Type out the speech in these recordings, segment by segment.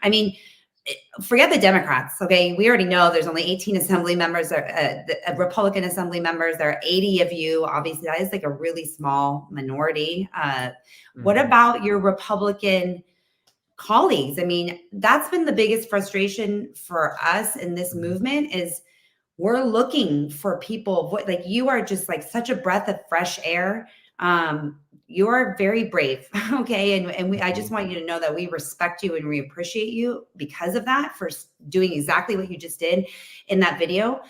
I mean, forget the Democrats. Okay. We already know there's only 18 assembly members, Republican assembly members. There are 80 of you. Obviously, that is like a really small minority. What about your Republican colleagues? I mean, that's been the biggest frustration for us in this movement is we're looking for people like you are just like such a breath of fresh air. You are very brave. Okay. And I just want you to know that we respect you and we appreciate you because of that, for doing exactly what you just did in that video.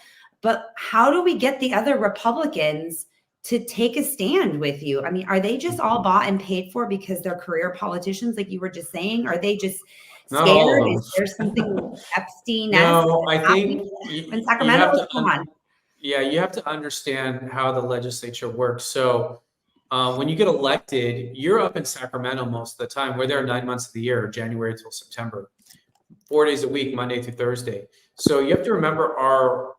But how do we get the other Republicans to take a stand with you? I mean, are they just all bought and paid for because they're career politicians, like you were just saying? Are they just scared? Is there something Epstein-esque? No, I think in Sacramento? Come on. Yeah, you have to understand how the legislature works. So when you get elected, you're up in Sacramento most of the time. We're there 9 months of the year, January till September, 4 days a week, Monday through Thursday. So you have to remember our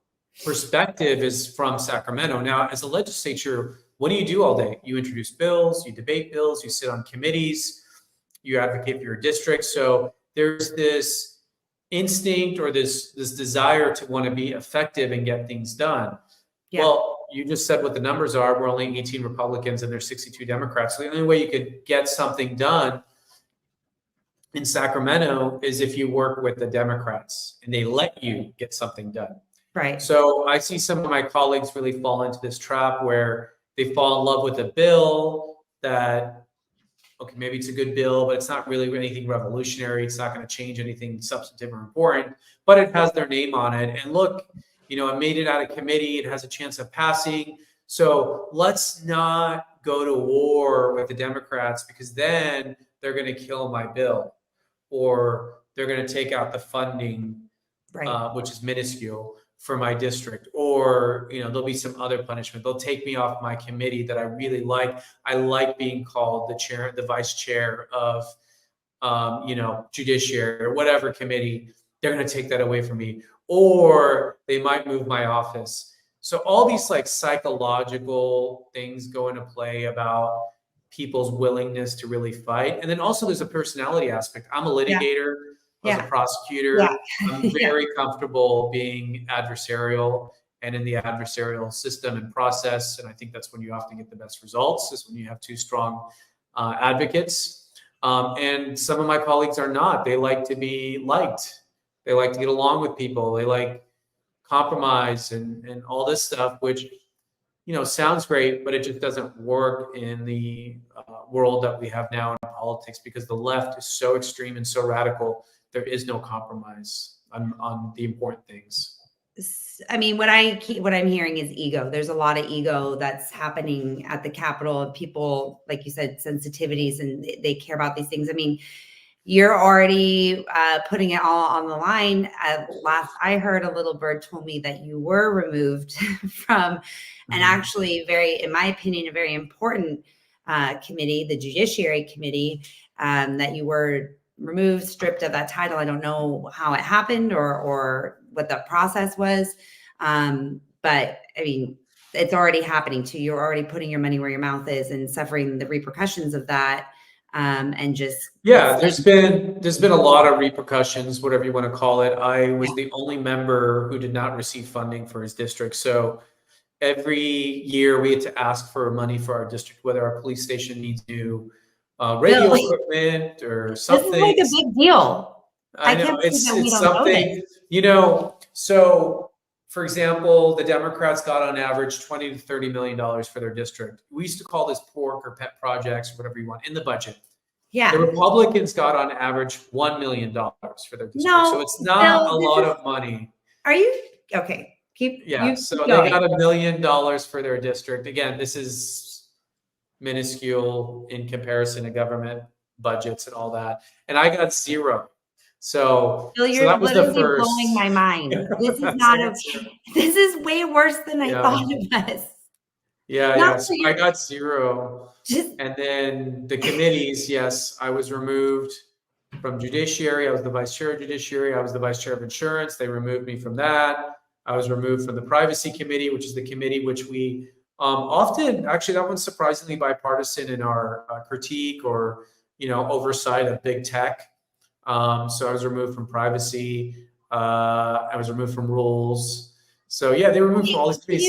perspective is from Sacramento. Now, as a legislature, what do you do all day? You introduce bills, you debate bills, you sit on committees, you advocate for your district. So there's this instinct or this desire to want to be effective and get things done. Yeah. Well, you just said what the numbers are. We're only 18 Republicans and there's 62 Democrats. So the only way you could get something done in Sacramento is if you work with the Democrats and they let you get something done. Right. So I see some of my colleagues really fall into this trap where they fall in love with a bill that, okay, maybe it's a good bill, but it's not really anything revolutionary. It's not going to change anything substantive or important, but it has their name on it. And look, you know, it made it out of committee. It has a chance of passing. So let's not go to war with the Democrats because then they're going to kill my bill or they're going to take out the funding, right, which is minuscule for my district, or, you know, there'll be some other punishment. They'll take me off my committee that I really like. I like being called the chair, the vice chair of, you know, judiciary or whatever committee. They're going to take that away from me, or they might move my office. So all these like psychological things go into play about people's willingness to really fight. And then also there's a personality aspect. I'm a litigator. Yeah. As a prosecutor, yeah. I'm very comfortable being adversarial and in the adversarial system and process. And I think that's when you often get the best results, is when you have two strong advocates. And some of my colleagues are not. They like to be liked. They like to get along with people. They like compromise and all this stuff, which, you know, sounds great, but it just doesn't work in the world that we have now in politics because the left is so extreme and so radical. There is no compromise on the important things. I mean, what I'm hearing is ego. There's a lot of ego that's happening at the Capitol of people, like you said, sensitivities, and they care about these things. I mean, you're already putting it all on the line. Last I heard, a little bird told me that you were removed from an actually in my opinion, a very important committee, the Judiciary Committee, that you were removed, stripped of that title. I don't know how it happened or what the process was. But I mean, it's already happening to you. You're already putting your money where your mouth is and suffering the repercussions of that. And just, yeah, there's been a lot of repercussions, whatever you want to call it. I was the only member who did not receive funding for his district. So every year we had to ask for money for our district, whether our police station needs new radio equipment or something. This is like a big deal. I know it's something, you know. So for example, the Democrats got on average $20 to $30 million for their district. We used to call this pork or pet projects, or whatever you want, in the budget. Yeah. The Republicans got on average $1 million for their district. So it's not a lot of money. Are you okay? So they got $1 million for their district. Again, this is minuscule in comparison to government budgets and all that. And I got zero. So that was the first. Blowing my mind. This is not okay. This is way worse than I thought it was. Yeah. So I got zero. And then the committees, yes, I was removed from judiciary. I was the vice chair of judiciary. I was the vice chair of insurance. They removed me from that. I was removed from the privacy committee, which is the committee which we often, actually, that one's surprisingly bipartisan in our critique or, you know, oversight of big tech. So I was removed from privacy. I was removed from rules. So yeah, they removed from all these spaces.